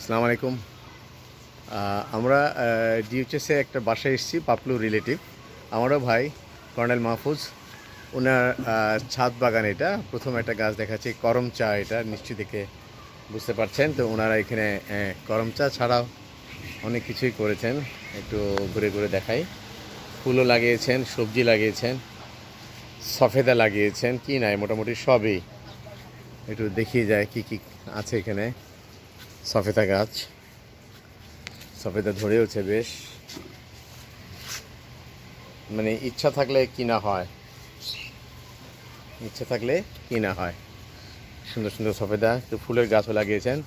আসসালামু আলাইকুম। আমরা ডিএইচএসে একটা বাসায় এসেছি, পাপলু রিলেটিভ, আমারও ভাই কর্নেল মাহফুজ। ওনার ছাদ বাগান, এটা প্রথম একটা গাছ দেখাচ্ছি, করম চা, এটা নিশ্চয়ই দেখে বুঝতে পারছেন। তো ওনারা এখানে করম চা ছাড়াও অনেক কিছুই করেছেন, একটু ঘুরে ঘুরে দেখাই। ফুলও লাগিয়েছেন, সবজি লাগিয়েছেন, সফেদা লাগিয়েছেন, কি নাই মোটামুটি সবই একটু দেখিয়ে যায় কি কি আছে এখানে। সফেদা গাছ, সফেদা ধরেওছে বেশ, মানে ইচ্ছা থাকলে কিনা হয়, ইচ্ছা থাকলে কিনা হয়। সুন্দর সুন্দর সফেদা, তো ফুলের গাছও লাগিয়েছেন।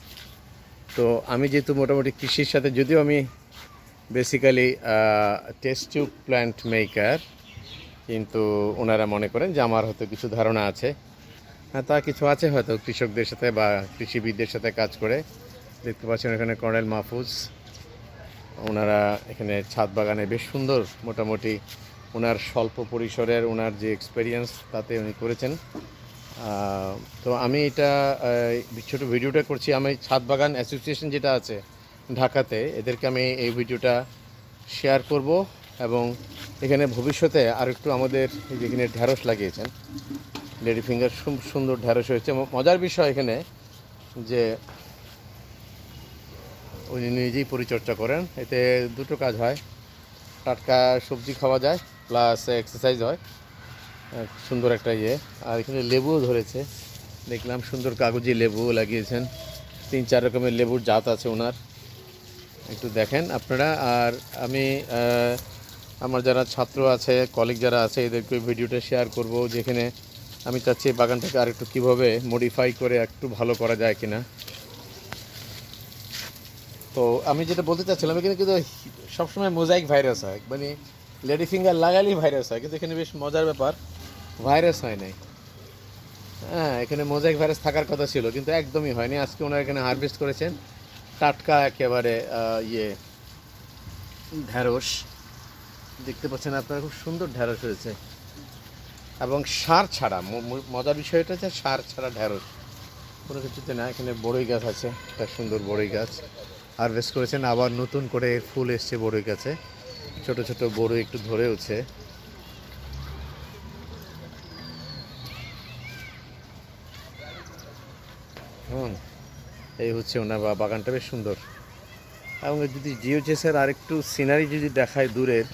তো আমি যেহেতু মোটামুটি কৃষির সাথে, যদিও আমি basically test tube plant maker, কিন্তু ওনারা মনে করেন যে আমার হয়তো কিছু ধারণা আছে। হ্যাঁ, তা কিছু আছে হয়তো কৃষকদের সাথে বা কৃষিবিদদের সাথে কাজ করে। দেখতে পাচ্ছেন এখানে কর্নেল মাহফুজ, ওনারা এখানে ছাদ বাগানে বেশ সুন্দর, মোটামুটি ওনার স্বল্প পরিসরের ওনার যে এক্সপেরিয়েন্স তাতে উনি করেছেন। তো আমি এটা ছোটো ভিডিওটা করছি, আমি ছাদ বাগান অ্যাসোসিয়েশন যেটা আছে ঢাকাতে, এদেরকে আমি এই ভিডিওটা শেয়ার করব। এবং এখানে ভবিষ্যতে আর একটু আমাদের যেখানে ঢ্যাঁড়স লাগিয়েছেন, লেডি ফিঙ্গার, সুন্দর ঢ্যাঁড়স হয়েছে। মজার বিষয় এখানে যে উনি নিজেই পরিচর্যা করেন, এতে দুটো কাজ হয়, টাটকা সবজি খাওয়া যায় প্লাস এক্সারসাইজ হয়। সুন্দর একটা ইয়ে। আর এখানে লেবুও ধরেছে, দেখলাম সুন্দর কাগজি লেবুও লাগিয়েছেন, 3-4 রকমের লেবুর জাত আছে ওনার, একটু দেখেন আপনারা। আর আমি আমার যারা ছাত্র আছে, কলিগ যারা আছে, এদেরকে ভিডিওটা শেয়ার করব, যেখানে আমি চাচ্ছি বাগানটাকে আর একটু কীভাবে মডিফাই করে একটু ভালো করা যায় কিনা। তো আমি যেটা বলতে চাচ্ছিলাম, এখানে কিন্তু সবসময় মোজাইক ভাইরাস হয়, মানে লেডি ফিঙ্গার লাগালেই ভাইরাস হয়, কিন্তু এখানে বেশ মজার ব্যাপার, ভাইরাস হয় নাই। হ্যাঁ, এখানে মোজাইক ভাইরাস থাকার কথা ছিল, কিন্তু একদমই হয়নি। আজকে ওনারা এখানে হারভেস্ট করেছেন টাটকা একেবারে ঢ্যাঁড়স, দেখতে পাচ্ছেন আপনারা, খুব সুন্দর ঢ্যাঁড়স হয়েছে এবং সার ছাড়া। মজার বিষয়টা হচ্ছে সার ছাড়া ঢ্যাঁড়স, কোনো কিছুতে না। এখানে বড়ই গাছ আছে, একটা সুন্দর বড়ই গাছ হারভেস্ট করেছেন, আবার নতুন করে ফুল এসছে বড়ই গাছে, ছোট ছোট বড়ই একটু ধরেওছে। এই হচ্ছে ওনার বাগানটা, বেশ সুন্দর। এবং যদি ডিওএইচএসের আরেকটু সিনারি যদি দেখায় দূরের,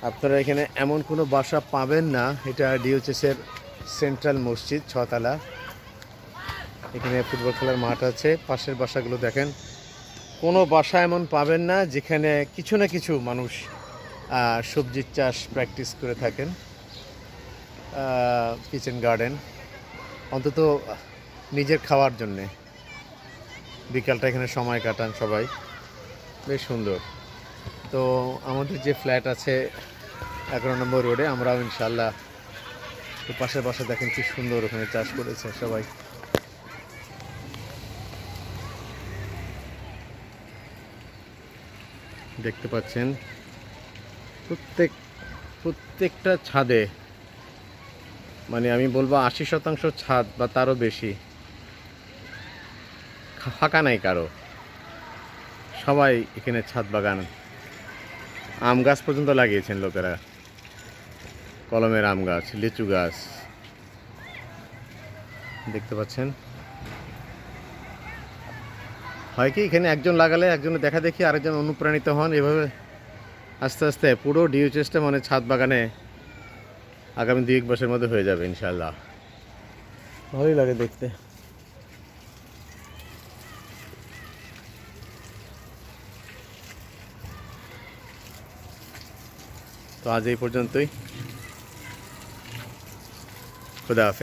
আপনারা এখানে এমন কোনো বাসা পাবেন না। এটা ডিওএইচএসের সেন্ট্রাল মসজিদ, 6 তলা। এখানে ফুটবল খেলার মাঠ আছে, পাশের বাসাগুলো দেখেন, কোনো বাসা এমন পাবেন না যেখানে কিছু না কিছু মানুষ সবজির চাষ প্র্যাকটিস করে থাকেন। কিচেন গার্ডেন, অন্তত নিজের খাওয়ার জন্যে বিকালটা এখানে সময় কাটান সবাই, বেশ সুন্দর। তো আমাদের যে ফ্ল্যাট আছে 11 নম্বর রোডে, আমরাও ইনশাল্লাহ, তো পাশের বাসা দেখেন কি সুন্দর, ওখানে চাষ করেছে সবাই। দেখতে পাচ্ছেন প্রত্যেকটা ছাদে, মানে আমি বলবো 80% ছাদ বা তারও বেশি ফাঁকা নাই কারো, সবাই এখানে ছাদ বাগান। আম গাছ পর্যন্ত লাগিয়েছেন লোকেরা, কলমের আম গাছ, লিচু গাছ, দেখতে পাচ্ছেন। হয় কি, এখানে একজন লাগালে একজনের দেখা দেখি আরেকজন অনুপ্রাণিত হন, এভাবে আস্তে আস্তে পুরো ডিওএইচএসটা মানে ছাদ বাগানে আগামী 2-1 বছরের মধ্যে হয়ে যাবে ইনশাল্লাহ। ভালোই লাগে দেখতে। তো আজ এই পর্যন্তই, খুদা হাফেজ।